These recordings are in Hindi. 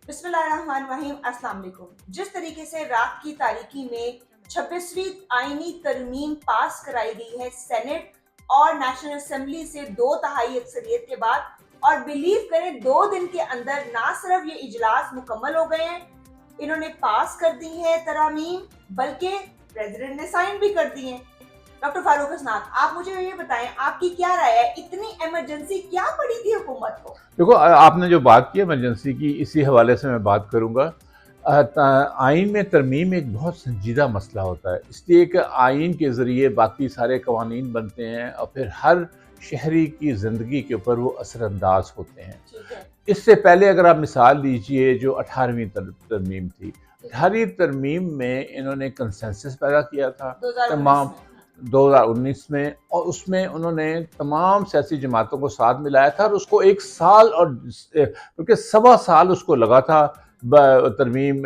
बिस्मिल्लाहिर्रहमानिर्रहीम, अस्सलाम वालेकुम। जिस तरीके से रात की तारीकी में 26वीं आईनी तरमीम पास कराई गई है सेनेट और नेशनल असेंबली से 2/3 अक्सरियत के बाद, और बिलीव करें 2 दिन के अंदर ना सिर्फ ये इजलास मुकम्मल हो गए हैं, इन्होंने पास कर दी है तरामीम, बल्कि प्रेसिडेंट ने साइन भी कर दी है। डॉक्टर फारूक हसनात, आप मुझे ये बताएं, आपकी क्या राय है, इतनी इमरजेंसी क्या पड़ी थी हुकूमत को? देखो, आपने जो बात की इमरजेंसी की, इसी हवाले से मैं बात करूंगा। आइन में तरमीम एक बहुत संजीदा मसला होता है, इसलिए कि आइन के ज़रिए बाकी सारे कवानीन बनते हैं और फिर हर शहरी की ज़िंदगी के ऊपर वो असरअंदाज होते हैं। इससे पहले अगर आप मिसाल लीजिए, जो 18वीं तरमीम थी, 18वीं तरमीम में इन्होंने कंसेंसस पैदा किया था तमाम 2019 में, और उसमें उन्होंने तमाम सियासी जमातों को साथ मिलाया था और उसको 1 साल और क्योंकि 1.25 साल उसको लगा था तरमीम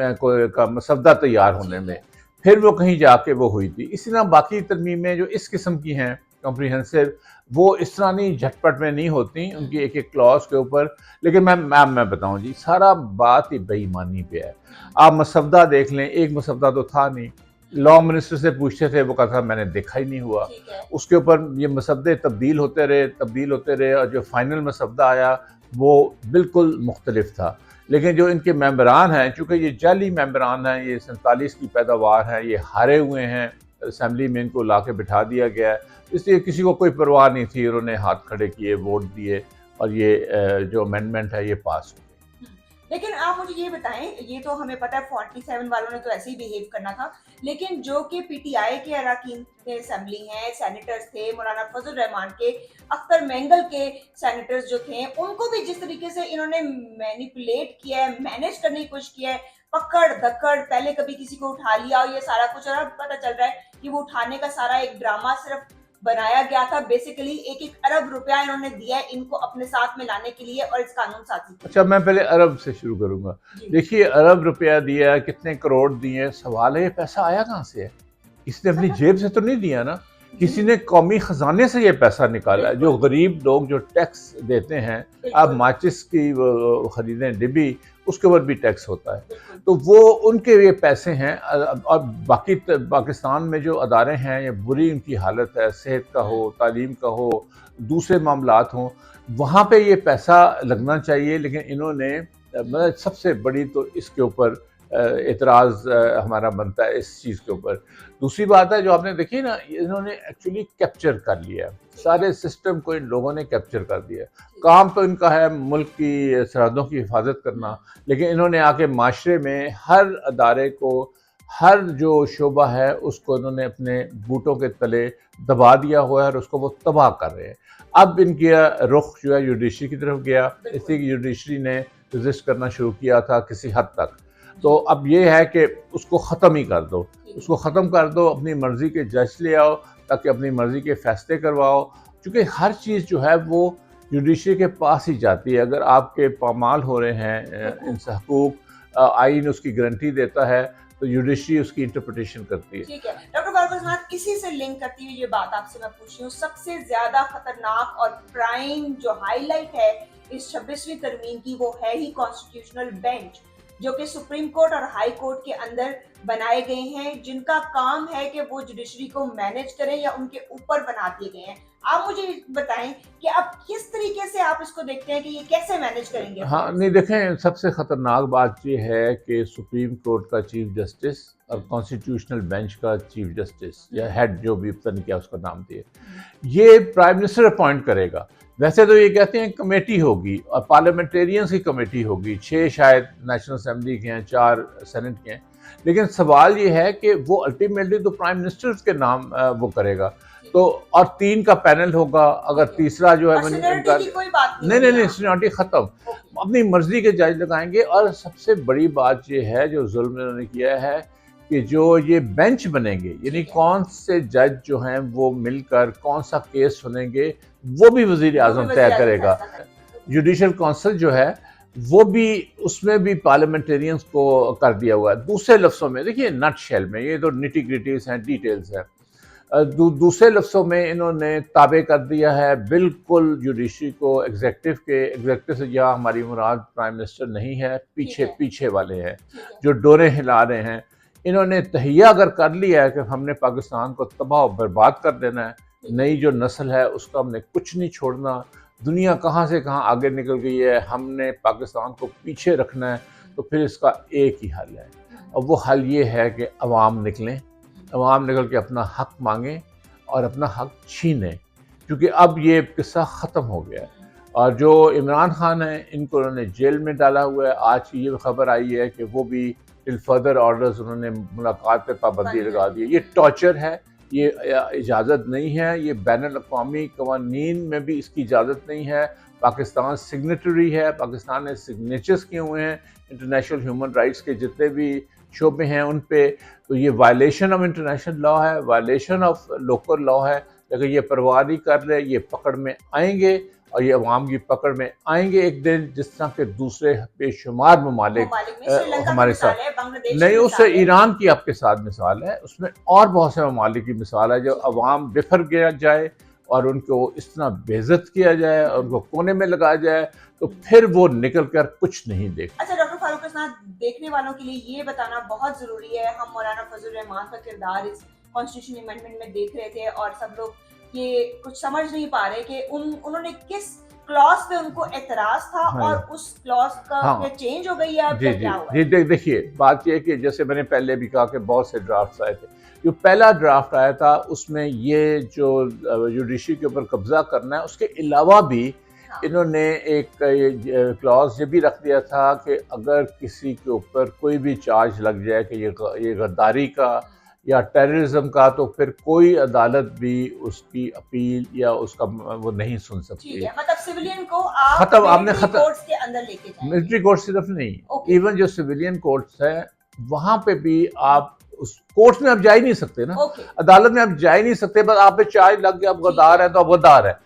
का मसवदा तैयार होने में, फिर वो कहीं जाके वो हुई थी। इसी तरह बाकी तरमीमें जो इस किस्म की हैं कॉम्प्रिहेंसिव, वो इस तरह नहीं झटपट में नहीं होती, उनकी एक एक क्लॉज के ऊपर। लेकिन मैं बताऊं जी, सारा बात ही बेईमानी पे है। आप मसवदा देख लें, एक मसवदा तो था नहीं, लॉ मिनिस्टर से पूछते थे, वो कहता था मैंने देखा ही नहीं हुआ। उसके ऊपर ये मसवदे तब्दील होते रहे और जो फाइनल मसवदा आया वो बिल्कुल मुख्तलिफ था। लेकिन जो इनके मेंबरान हैं, चूँकि ये जाली मेंबरान हैं, ये 47 की पैदावार हैं, ये हारे हुए हैं, असम्बली में इनको ला के बिठा दिया गया है, इसलिए किसी को कोई परवाह नहीं थी, उन्होंने हाथ खड़े किए, वोट दिए और ये जो अमेंडमेंट है ये पास हो गई। लेकिन आप मुझे ये बताएं, ये तो हमें पता है 47 वालों ने तो ऐसे ही बिहेव करना था, लेकिन जो कि पीटीआई के अरकान असेंबली हैं, सेनेटर्स थे, मौलाना फजल रहमान के, अख्तर मेंगल के सेनेटर्स जो थे, उनको भी जिस तरीके से इन्होंने मैनिपुलेट किया है, मैनेज करने की कोशिश किया है, पकड़ धक्कड़, पहले कभी किसी को उठा लिया और ये सारा कुछ, और अब पता चल रहा है कि वो उठाने का सारा एक ड्रामा सिर्फ बनाया गया था। बेसिकली 1-1 अरब रुपया इन्होंने दिया है इनको अपने साथ में लाने के लिए और इस कानून साजी। अच्छा, मैं पहले अरब से शुरू करूंगा। देखिए, अरब रुपया दिया, कितने करोड़ दिए, सवाल है ये पैसा आया कहाँ से है? इसने अपनी जेब से तो नहीं दिया ना, किसी ने कौमी खजाने से ये पैसा निकाला है। जो गरीब लोग जो टैक्स देते हैं, आप माचिस की खरीदें डिब्बी, उसके ऊपर भी टैक्स होता है, तो वो उनके ये पैसे हैं। और बाकी पाकिस्तान में जो अदारे हैं, ये बुरी उनकी हालत है, सेहत का हो, तालीम का हो, दूसरे मामलात हों, वहाँ पे ये पैसा लगना चाहिए। लेकिन इन्होंने मतलब सबसे बड़ी तो इसके ऊपर एतराज़ हमारा बनता है इस चीज़ के ऊपर। दूसरी बात है जो आपने देखी ना, इन्होंने एक्चुअली कैप्चर कर लिया, सारे सिस्टम को इन लोगों ने कैप्चर कर दिया। काम तो इनका है मुल्क की सरहदों की हिफाजत करना, लेकिन इन्होंने आके माशरे में हर अदारे को, हर जो शोबा है उसको इन्होंने अपने बूटों के तले दबा दिया हुआ है और उसको वो तबाह कर रहे हैं। अब इनका रुख जो है जुडिशरी की तरफ गया, इसलिए कि जुडिशरी ने रजिस्ट करना शुरू किया था किसी हद तक, तो अब ये है कि उसको ख़त्म ही कर दो, उसको ख़त्म कर दो, अपनी मर्ज़ी के जज ले आओ ताकि अपनी मर्ज़ी के फ़ैसले करवाओ। क्योंकि हर चीज़ जो है वो जुडिशरी के पास ही जाती है। अगर आपके पामाल हो रहे हैं इनसे हकूक़, आइन उसकी गारंटी देता है, तो जुडिशरी उसकी इंटरप्रिटेशन करती है। ठीक है डॉक्टर फारूक हसनात, इसी से लिंक करती हुई ये बात आपसे मैं पूछ रही हूँ, सबसे ज्यादा खतरनाक और प्राइम जो हाईलाइट है इस 26वीं तरमीम की, वो है ही कॉन्स्टिट्यूशनल बेंच, जो कि सुप्रीम कोर्ट और हाई कोर्ट के अंदर बनाए गए हैं, जिनका काम है कि वो जुडिशरी को मैनेज करें या उनके ऊपर बना दिए गए हैं। आप मुझे बताएं कि अब किस तरीके से आप इसको देखते हैं कि ये कैसे मैनेज करेंगे? हाँ, नहीं, देखें, सबसे ख़तरनाक बात ये है कि सुप्रीम कोर्ट का चीफ जस्टिस और कॉन्स्टिट्यूशनल बेंच का चीफ जस्टिस या हेड, जो भी पता नहीं क्या उसका नाम दिए, ये प्राइम मिनिस्टर अपॉइंट करेगा। वैसे तो ये कहते हैं कमेटी होगी और पार्लियामेंटेरियंस की कमेटी होगी, 6 शायद नेशनल असेंबली के हैं, 4 सेनेट के हैं, लेकिन सवाल ये है कि वो अल्टीमेटली तो प्राइम मिनिस्टर के नाम वो करेगा, तो और 3 का पैनल होगा। अगर तीसरा जो है नहीं, सीनियरिटी ख़त्म, अपनी मर्जी के जज लगाएंगे। और सबसे बड़ी बात ये है जो जुल्म इन्होंने किया है कि जो ये बेंच बनेंगे, यानी कौन से जज जो हैं वो मिलकर कौन सा केस सुनेंगे, वो भी वज़ीर आज़म तय करेगा। जुडिशल काउंसिल जो है वो भी, उसमें भी पार्लियामेंटेरियंस को कर दिया हुआ है। दूसरे लफ्ज़ों में देखिए, नट शेल में, ये तो निटी ग्रिटीज़ हैं, डिटेल्स हैं, दूसरे लफ्ज़ों में इन्होंने ताबे कर दिया है बिल्कुल जुडिशरी को एग्जेक्टिव के। एग्जेक्टिव से या हमारी मुराद प्राइम मिनिस्टर नहीं है, पीछे पीछे वाले हैं जो डोरे हिला रहे हैं। इन्होंने तहिया अगर कर लिया है कि हमने पाकिस्तान को तबाह और बर्बाद कर देना है, नई जो नस्ल है उसका हमने कुछ नहीं छोड़ना, दुनिया कहाँ से कहाँ आगे निकल गई है, हमने पाकिस्तान को पीछे रखना है, तो फिर इसका एक ही हल है और वो हल ये है कि अवाम निकलें, अवाम निकल के अपना हक मांगें और अपना हक छीनें, क्योंकि अब ये किस्सा ख़त्म हो गया है। और जो इमरान खान है इनको उन्होंने जेल में डाला हुआ है। आज की ये खबर आई है कि वो भी टिल फर्दर ऑर्डर्स उन्होंने मुलाकात पे पाबंदी लगा दी है। ये टॉर्चर है, ये इजाज़त नहीं है, ये बैनुल-अक़वामी क़वानीन में भी इसकी इजाज़त नहीं है। पाकिस्तान सिग्नेटरी है, पाकिस्तान ने सिग्नेचर्स किए हुए हैं इंटरनेशनल ह्यूमन राइट्स के जितने भी शोबे हैं उन पे, तो ये वायलेशन ऑफ इंटरनेशनल लॉ है, वायलेशन ऑफ लोकल लॉ है। लेकिन ये परवाह नहीं कर रहे, ये पकड़ में आएंगे और ये अवाम की पकड़ में आएंगे एक दिन, जिस तरह के दूसरे बेशुमार ममालिक हमारे साथ नहीं, उससे ईरान की आपके साथ मिसाल है, उसमें और बहुत से ममालिक की मिसाल है जो अवाम बिफर गया जाए और उनको इस तरह बेइज्जत किया जाए और उनको कोने में लगाया जाए, तो फिर वो निकल कर कुछ नहीं देखते। अच्छा डॉक्टर फारूक हसनान, देखने वालों के लिए ये बताना बहुत जरूरी है, हम मौलाना फजल रहमान का किरदार इस कॉन्स्टिट्यूशन अमेंडमेंट में देख रहे थे और सब लोग ये कुछ समझ नहीं पा रहे कि उन्होंने किस क्लॉज पे उनको एतराज था और उस क्लॉज का चेंज हो गई है। जी क्या हुआ? जी देखिए, बात ये कि जैसे मैंने पहले भी कहा कि बहुत से ड्राफ्ट्स आए थे। जो पहला ड्राफ्ट आया था उसमें ये जो जुडिशरी के ऊपर कब्जा करना है, उसके अलावा भी इन्होंने एक क्लॉज ये भी रख दिया था कि अगर किसी के ऊपर कोई भी चार्ज लग जाए कि ये गद्दारी का या टेररिज्म का, तो फिर कोई अदालत भी उसकी अपील या उसका वो नहीं सुन सकती है। मतलब सिविलियन को आप मिलिट्री कोर्ट्स के अंदर लेके जाएंगे। मिलिट्री कोर्ट सिर्फ नहीं, इवन जो सिविलियन कोर्ट्स है वहां पे भी आप उस कोर्ट में आप जा ही नहीं सकते ना, अदालत में आप जा ही नहीं सकते। बस आप पे चार्ज लग गया, आप गद्दार है तो आप गद्दार है।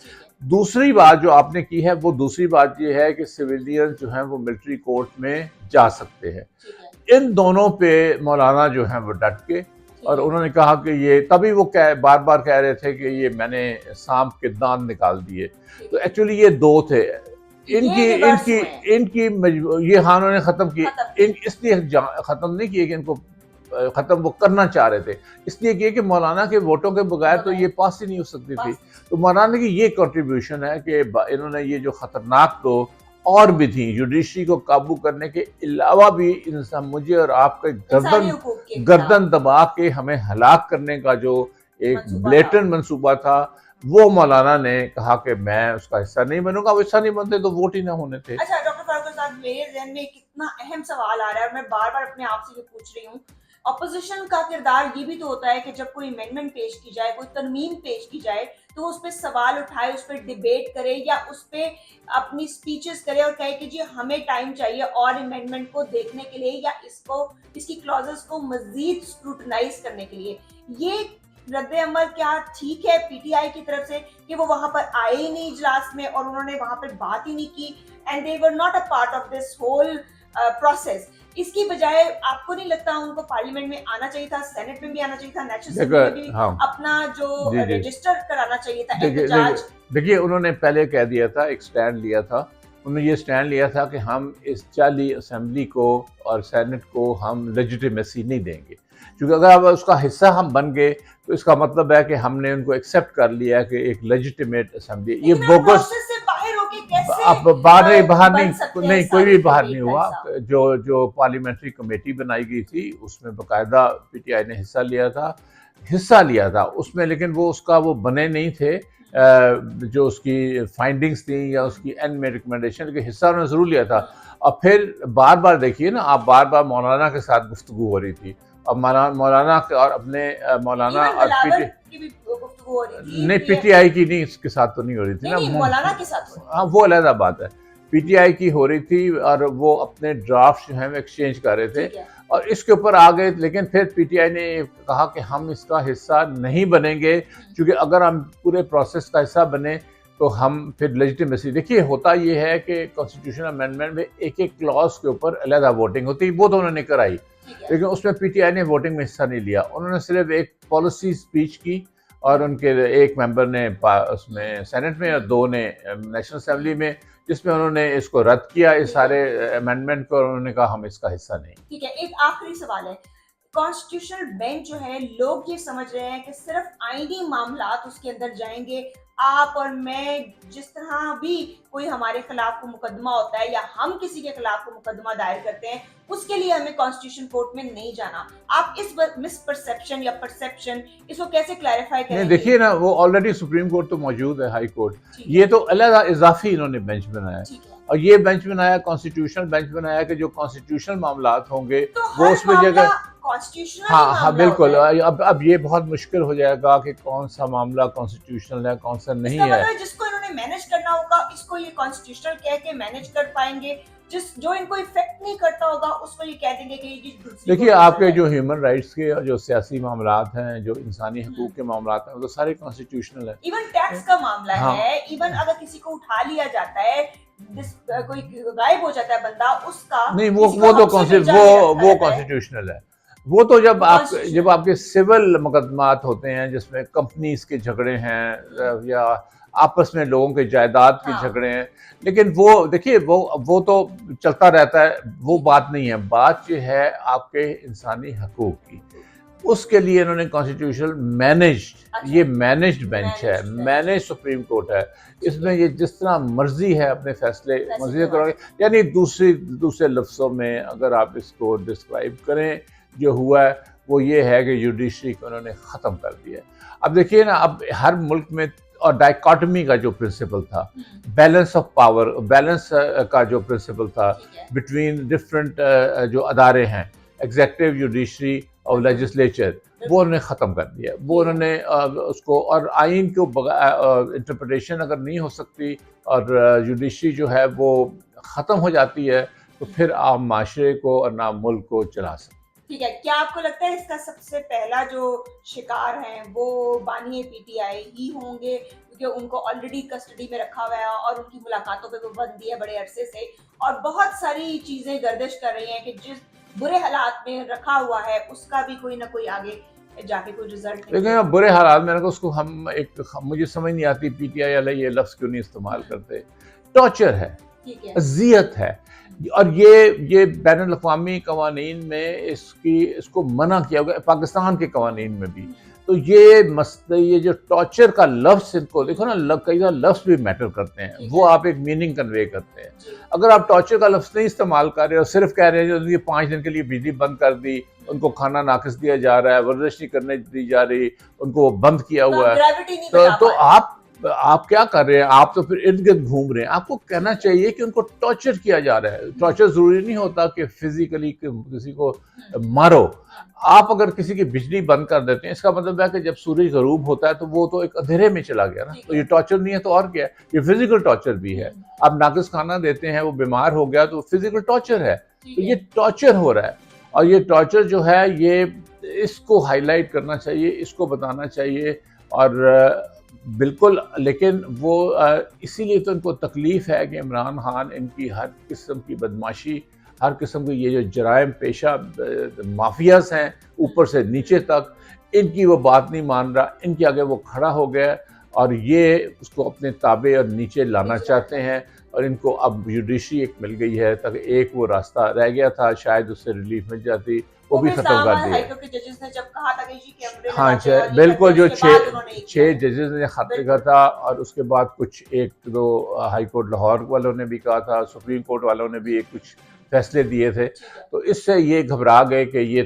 दूसरी बात जो आपने की है वो दूसरी बात ये है कि सिविलियन जो है वो मिलिट्री कोर्ट में जा सकते हैं। इन दोनों पे मौलाना जो है वो डट के, और उन्होंने कहा कि ये तभी वो बार बार कह रहे थे कि ये मैंने सांप के दांत निकाल दिए, तो एक्चुअली ये दो थे। इनकी ये खानों ने खत्म किए, इसलिए खत्म नहीं किए कि इनको खत्म वो करना चाह रहे थे, इसलिए किए कि मौलाना के वोटों के बगैर तो ये पास ही नहीं हो सकती थी। तो मौलाना की ये कंट्रीब्यूशन है कि इन्होंने ये जो खतरनाक तो और भी थी, जुडिशरी को काबू करने के अलावा भी इंसान मुझे और आपके गर्दन दबा के हमें हलाक करने का जो एक ब्लेटेंट मंसूबा था, वो मौलाना ने कहा कि मैं उसका हिस्सा नहीं बनूंगा। वो हिस्सा नहीं बनते तो वोट ही ना होने थे। अच्छा डॉक्टर फारूक साहब, मेरे ज़हन में कितना अहम सवाल आ रहा है, मैं बार बार अपने आप से पूछ रही हूँ। अपोजिशन का किरदार ये भी तो होता है कि जब कोई अमेंडमेंट पेश की जाए, कोई तरमीम पेश की जाए, तो उस पर सवाल उठाए, उस पर डिबेट करे या उस पर अपनी स्पीचेस करे और कहे कि जी हमें टाइम चाहिए और अमेंडमेंट को देखने के लिए या इसकी क्लॉजेस को मजीद स्क्रूटनाइज करने के लिए। ये रद्द अमल क्या ठीक है पीटीआई की तरफ से कि वो वहां पर आए ही नहीं इजलास में और उन्होंने वहां पर बात ही नहीं की, and they were not a part of this whole process. इसकी बजाय आपको नहीं लगता उनको पार्लियामेंट में आना चाहिए था, सेनेट में भी आना चाहिए था, नेशनल असेंबली में भी अपना जो रजिस्टर कराना चाहिए था एहतजाज? देखिए, उन्होंने पहले कह दिया था, एक स्टैंड लिया था, उन्होंने ये स्टैंड लिया था कि हम इस 40 असेंबली को और सेनेट को हम लेजिटिमेसी नहीं देंगे, क्योंकि अगर अब उसका हिस्सा हम बन गए तो इसका मतलब है कि हमने उनको एक्सेप्ट कर लिया कि एक लेजिटिमेट असेंबली। ये बोगस अब बाहर नहीं कोई भी बाहर नहीं हुआ। जो पार्लियामेंट्री कमेटी बनाई गई थी उसमें बाकायदा पीटीआई ने हिस्सा लिया था उसमें, लेकिन वो उसका वो बने नहीं थे जो उसकी फाइंडिंग्स थी या उसकी एंड में रिकमेंडेशन के हिस्सा उन्होंने ज़रूर लिया था। और फिर बार बार देखिए ना, आप बार बार मौलाना के साथ गुफ्तगू हो रही थी, अब मौलाना और अपने मौलाना और नहीं पीटीआई की नहीं, इसके साथ तो नहीं हो रही थी ना, मौलाना के साथ। हाँ वो अलग बात है, पीटीआई की हो रही थी और वो अपने ड्राफ्ट जो है एक्सचेंज कर रहे थे और इसके ऊपर आ गए। लेकिन फिर पीटीआई ने कहा कि हम इसका हिस्सा नहीं बनेंगे, क्योंकि अगर हम पूरे प्रोसेस का हिस्सा बने तो हम फिर लेजिटिमेसी। देखिए, होता ये है कि कॉन्स्टिट्यूशन अमेंडमेंट में एक एक क्लॉज के ऊपर अलग वोटिंग होती है, वो तो उन्होंने कराई, लेकिन उसमें पीटीआई ने वोटिंग में हिस्सा नहीं लिया। उन्होंने सिर्फ एक पॉलिसी स्पीच की और उनके एक मेंबर ने उसमें सेनेट में और 2 ने नेशनल असेंबली में, जिसमें उन्होंने इसको रद्द किया, इस सारे अमेंडमेंट को, उन्होंने कहा हम इसका हिस्सा नहीं। ठीक है, एक आखिरी सवाल है। कॉन्स्टिट्यूशनल बेंच जो है, लोग ये समझ रहे हैं कि सिर्फ आईनी मामलात उसके अंदर जाएंगे। आप और मैं, जिस तरह भी कोई हमारे खिलाफ को मुकदमा होता है या हम किसी के खिलाफ को मुकदमा दायर करते हैं, उसके लिए हमें कॉन्स्टिट्यूशन कोर्ट में नहीं जाना। आप इस मिसपरसेप्शन या परसेप्शन, इसको कैसे क्लैरिफाई नहीं, करेंगे? देखिए ना, वो ऑलरेडी सुप्रीम कोर्ट तो मौजूद है, हाई कोर्ट, ठीक ये है, तो अलग इजाफी इन्होंने बेंच बनाया है। ठीक है। और ये बेंच बनाया, कॉन्स्टिट्यूशनल बेंच बनाया कि जो कॉन्स्टिट्यूशनल मामलात होंगे तो वो हर उसमें मामला जगह, कॉन्स्टिट्यूशनल ही हाँ हाँ मामला बिल्कुल। होता है। अब ये बहुत मुश्किल हो जाएगा कि कौन सा मामला कॉन्स्टिट्यूशनल है, कौन सा नहीं इसका है। मतलब जिसको इन्होंने मैनेज करना होगा, इसको ये कॉन्स्टिट्यूशनल कह के मैनेज कर पाएंगे। जो इनको इफेक्ट नहीं करता होगा, उसको ये कह देंगे कि ये दूसरी देखिए, कोई आपके है। जो ह्यूमन राइट्स के और जो सियासी मामलात हैं, जो इंसानी हकूक के मामलात हैं, वो तो सारे कॉन्स्टिट्यूशनल है। इवन टैक्स का मामला हाँ। है, इवन अगर किसी को उठा लिया जाता है, कोई गायब हो जाता है बंदा, उसका नहीं, किसी वो को तो हमसे भेजा नहीं रखा रहता है। कॉन्स्टिट्यूशनल है। वो तो जब Constitutional। आपके सिविल मुकदमात होते हैं, जिसमें कंपनीज के झगड़े हैं या आपस में लोगों के जायदाद के हाँ। झगड़े हैं, लेकिन वो देखिए, वो तो चलता रहता है, वो बात नहीं है। बात ये है आपके इंसानी हकूक की, उसके लिए इन्होंने कॉन्स्टिट्यूशनल मैनेज्ड, अच्छा। ये मैनेज्ड बेंच है, Managed bench। Manage supreme court है। इसमें ये जिस तरह मर्जी है अपने फैसले मर्जी से करोगे। यानी दूसरे लफ्ज़ों में अगर आप इसको डिस्क्राइब करें, जो हुआ है वो ये है कि जुडिशरी को उन्होंने ख़त्म कर दिया। अब देखिए ना, अब हर मुल्क में, और डाइकोटमी का जो प्रिंसिपल था, बैलेंस ऑफ पावर, बैलेंस का जो प्रिंसिपल था बिटवीन डिफरेंट जो अदारे हैं, एग्जेक्टिव, जुडिशरी और लेजिस्लेचर, वो उन्होंने ख़त्म कर दिया। वो उन्होंने उसको, और आइन को इंटरप्रिटेशन अगर नहीं हो सकती और जुडिशरी जो है वो ख़त्म हो जाती है, तो फिर आप माशरे को और ना मुल्क को चला सकते। ठीक है, क्या आपको लगता है इसका सबसे पहला जो शिकार हैं वो बानी पीटीआई ही होंगे, क्योंकि उनको ऑलरेडी कस्टडी में रखा हुआ है और उनकी मुलाकातों पे पाबंदी है बड़े अरसे से, और बहुत सारी चीजें गर्दिश कर रही हैं कि जिस बुरे हालात में रखा हुआ है उसका भी कोई ना कोई आगे जाके कोई रिजल्ट लेकिन बुरे हालात में उसको मुझे समझ नहीं आती पीटीआई वाले ये लफ्ज़ क्यों नहीं इस्तेमाल करते। टॉर्चर है, अजियत है, और ये बैनुल अक़वामी कवानीन में इसको मना किया गया, पाकिस्तान के कवानीन में भी। तो ये जो टॉर्चर का लफ्ज़, इनको देखो ना, कई बार लफ्ज़ भी मैटर करते हैं, वो आप एक मीनिंग कन्वे करते हैं। अगर आप टॉर्चर का लफ्ज़ नहीं इस्तेमाल कर रहे हो, सिर्फ कह रहे हैं कि 5 दिन के लिए बिजली बंद कर दी, उनको खाना नाकिस दिया जा रहा है, वर्जिश नहीं करने दी जा रही, उनको बंद किया हुआ है, तो आप क्या कर रहे हैं? आप तो फिर इर्द गिर्द घूम रहे हैं। आपको कहना चाहिए कि उनको टॉर्चर किया जा रहा है। टॉर्चर जरूरी नहीं होता कि फिजिकली किसी को मारो। आप अगर किसी की बिजली बंद कर देते हैं, इसका मतलब है कि जब सूरज गरूब होता है तो वो तो एक अंधेरे में चला गया ना, तो ये टॉर्चर नहीं है तो और क्या है? ये फिजिकल टॉर्चर भी है। आप नाकिस खाना देते हैं, वो बीमार हो गया तो फिजिकल टॉर्चर है। तो ये टॉर्चर हो रहा है, और ये टॉर्चर जो है, ये इसको हाईलाइट करना चाहिए, इसको बताना चाहिए। और बिल्कुल, लेकिन वो इसीलिए तो इनको तकलीफ़ है कि इमरान खान इनकी हर किस्म की बदमाशी, हर किस्म की ये जो जराइम पेशा माफियाज हैं ऊपर से नीचे तक, इनकी वो बात नहीं मान रहा, इनके आगे वो खड़ा हो गया, और ये उसको अपने ताबे और नीचे लाना चाहते हैं। और इनको अब जुडिशरी एक मिल गई है, तक एक वो रास्ता रह गया था, शायद उससे रिलीफ मिल जाती, वो भी खत्म कर दिया। हाँ, बिल्कुल, जो 6 जजेस ने खत लिखा था, और उसके बाद कुछ 1-2 हाई कोर्ट लाहौर वालों ने भी कहा था, सुप्रीम कोर्ट वालों ने भी कुछ फैसले दिए थे। तो इससे ये घबरा गए कि ये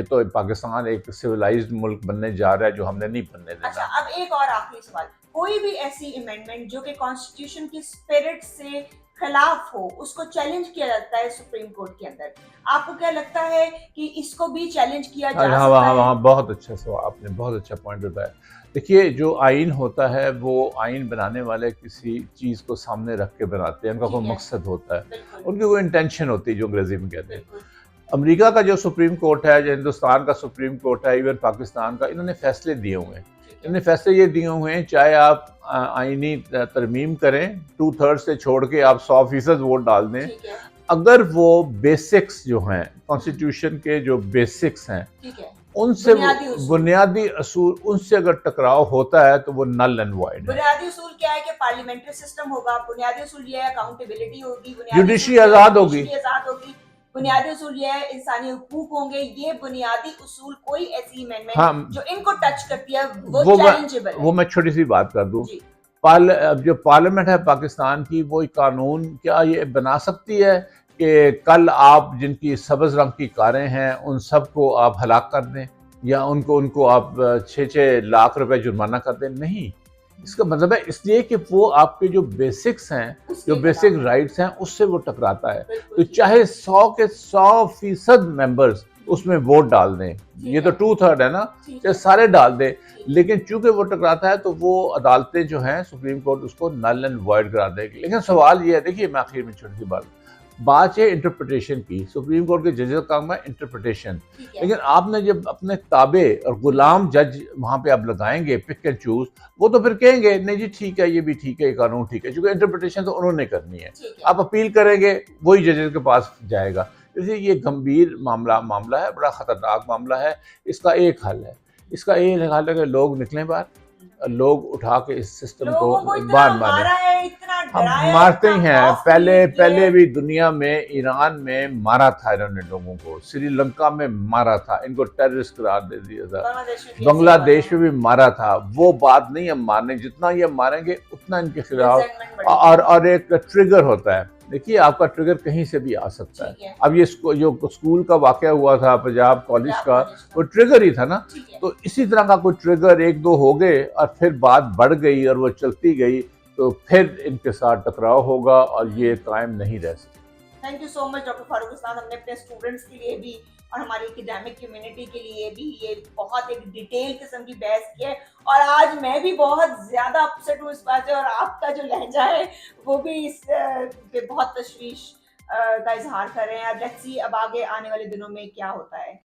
तो पाकिस्तान एक सिविलाइज्ड मुल्क बनने जा रहा है, जो हमने नहीं बनने देना। अच्छा, अब एक और आखिरी सवाल, कोई भी ऐसी अमेंडमेंट जो कि कॉन्स्टिट्यूशन की स्पिरिट से खिलाफ हो, उसको चैलेंज किया जाता है सुप्रीम कोर्ट के अंदर, आपको क्या लगता है कि इसको भी चैलेंज किया जा सकता है? हाँ, बहुत अच्छा सवाल, आपने बहुत अच्छा पॉइंट बताया। देखिए, जो आइन होता है, वो आइन बनाने वाले किसी चीज़ को सामने रख के बनाते हैं, उनका कोई मकसद होता है, उनकी कोई इंटेंशन होती है, जो अंग्रेजी में कहते हैं। अमेरिका का जो सुप्रीम कोर्ट है, जो हिंदुस्तान का सुप्रीम कोर्ट है, इवन पाकिस्तान का, इन्होंने फैसले दिए हुए हैं। इन्होंने फैसले ये दिए हुए हैं, चाहे आप आईनी तरमीम करें, 2/3 से छोड़ के आप 100% वोट डाल दें, अगर वो बेसिक्स जो हैं, कॉन्स्टिट्यूशन के जो बेसिक्स हैं, उनसे बुनियादी उसूल। बुनियादी असूल उनसे अगर टकराव होता है तो वो नल एंड वॉइड है। बुनियादी उसूल क्या है कि पार्लियामेंट्री सिस्टम होगा, बुनियादी उसूल ये है अकाउंटेबिलिटी होगी, बुनियादी जुडिशरी उसूल ये है आजाद होगी। जुडिशरी आजाद होगी, बुनियादी उसूल ये है इंसानी हुकूक होंगे। ये बुनियादी उसूल कोई ऐसी अमेंडमेंट हाँ, जो इनको टच करती है वो वो चैलेंजेबल है। मैं छोटी सी बात कर दूं। जी अब जो पार्लियामेंट है पाकिस्तान की, वो एक कानून क्या ये बना सकती है कि कल आप जिनकी सब्ज रंग की कारें हैं उन सबको आप हलाक कर दें, या उनको आप 6-6 लाख रुपए जुर्माना कर दें? नहीं। इसका मतलब है इसलिए कि वो आपके जो बेसिक्स हैं, जो उसके बेसिक खिलाफ राइट्स हैं, उससे वो टकराता है। तो बिल्कुल ठीक चाहे 100 के 100% मेंबर्स उसमें वोट डाल दें, ये तो 2/3 है ना, ठीक चाहे है सारे डाल दें, ठीक लेकिन चूंकि वो टकराता है तो वो अदालतें जो हैं सुप्रीम कोर्ट उसको नल एंड वॉइड करा देगी। लेकिन सवाल ये है, देखिए मैं आखिर में छोटी सी बात है इंटरप्रिटेशन की। सुप्रीम कोर्ट के जजेस का काम है इंटरप्रिटेशन, ठीक है लेकिन आपने जब अपने ताबे और गुलाम जज वहां पे आप लगाएंगे पिक एंड चूज, वो तो फिर कहेंगे नहीं जी ठीक है, ये भी ठीक है, ये कानून ठीक है, क्योंकि इंटरप्रिटेशन तो उन्होंने करनी है। ठीक है आप अपील करेंगे, वही जजेस के पास जाएगा। इसलिए ये गंभीर मामला है, बड़ा खतरनाक मामला है। इसका एक हल है, कि लोग निकलें बाहर, लोग उठा के इस सिस्टम को लोगों को इतना बाहर मारें। मारा है, इतना हम डराया है, मारते ही इतना हैं, खौफ क्रिएट किया पहले है। भी दुनिया में, ईरान में मारा था इन्होंने लोगों को, श्रीलंका में मारा था, इनको टेररिस्ट करार दे दिया था, बांग्लादेश में भी ऐसे बांग्लादेश हुआ में भी मारा था। वो बात नहीं हम मारने, जितना ये मारेंगे उतना इनके है। खिलाफ। Resentment बढ़ेगी। और एक ट्रिगर होता है, देखिए आपका ट्रिगर कहीं से भी आ सकता ठीक है। है। अब ये जो स्कूल का वाकया हुआ था पंजाब कॉलेज का, वो ट्रिगर ही था ना। ठीक है तो इसी तरह का कोई ट्रिगर 1-2 हो गए और फिर बात बढ़ गई और वो चलती गई, तो फिर इनके साथ टकराव होगा और ये कायम नहीं रह सकता। Thank you so much doctor Farooq उस्ताद। हमने अपने स्टूडेंट्स के लिए भी और हमारी एकेडमिक कम्युनिटी के लिए भी ये बहुत एक डिटेल किस्म की बहस की है, और आज मैं भी बहुत ज़्यादा अपसेट हूँ इस बात से, और आपका जो लहजा है वो भी इस पे बहुत तशवीश का इजहार कर रहे हैं। अब लेट्स सी अब आगे आने वाले दिनों में क्या होता है।